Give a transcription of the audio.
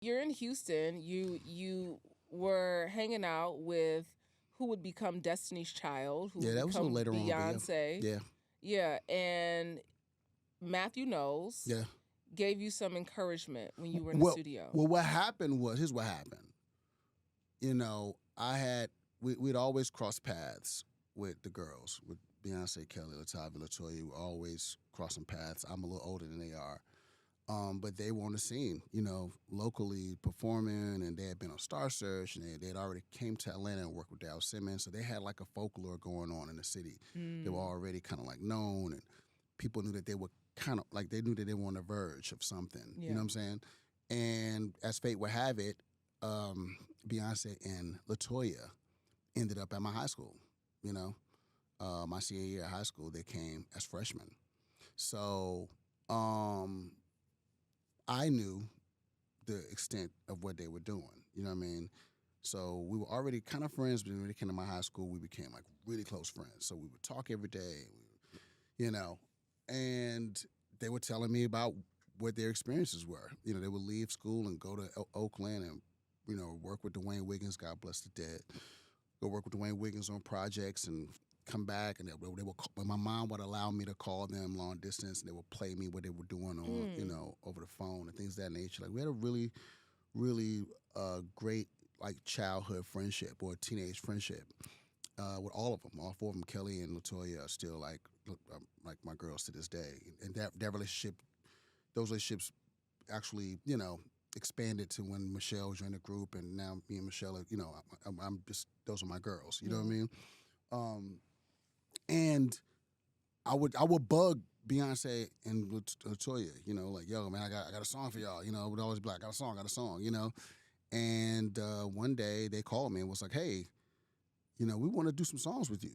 You're in Houston. You were hanging out with who would become Destiny's Child, who Yeah, would that was a little become later on, but Beyonce. yeah, Yeah, and Matthew Knowles yeah. gave you some encouragement when you were in the Well, studio. well, what happened was, here's what happened. You know, we'd always cross paths with the girls, with Beyonce, Kelly, Latavia, Latoya. We always crossing paths. I'm a little older than they are. But they were on the scene, locally performing, and they had been on Star Search, and they had already came to Atlanta and worked with Dal Simmons, so they had like a folklore going on in the city. They were already kind of like known, and people knew that they were kind of like, they knew that they were on the verge of something. You Yeah. know what I'm saying? And as fate would have it, Beyonce and Latoya ended up at my high school. My senior year of high school, they came as freshmen. So I knew the extent of what they were doing. You know what I mean? So we were already kind of friends, but when they came to my high school, we became like really close friends. So we would talk every day, and they were telling me about what their experiences were. They would leave school and go to Oakland and, work with Dwayne Wiggins, God bless the dead, go work with Dwayne Wiggins on projects and come back, and they would call, my mom would allow me to call them long distance, and they would play me what they were doing on, over the phone and things of that nature. Like, we had a really, really great like childhood friendship or teenage friendship with all of them. All four of them, Kelly and Latoya, are still like my girls to this day. And that relationship, those relationships, actually, expanded to when Michelle joined the group, and now me and Michelle, I'm just, those are my girls. You know what I mean? And I would bug Beyonce and Latoya, like, yo, man, I got a song for y'all. I would always be like, got a song. And one day they called me and was like, hey, we want to do some songs with you.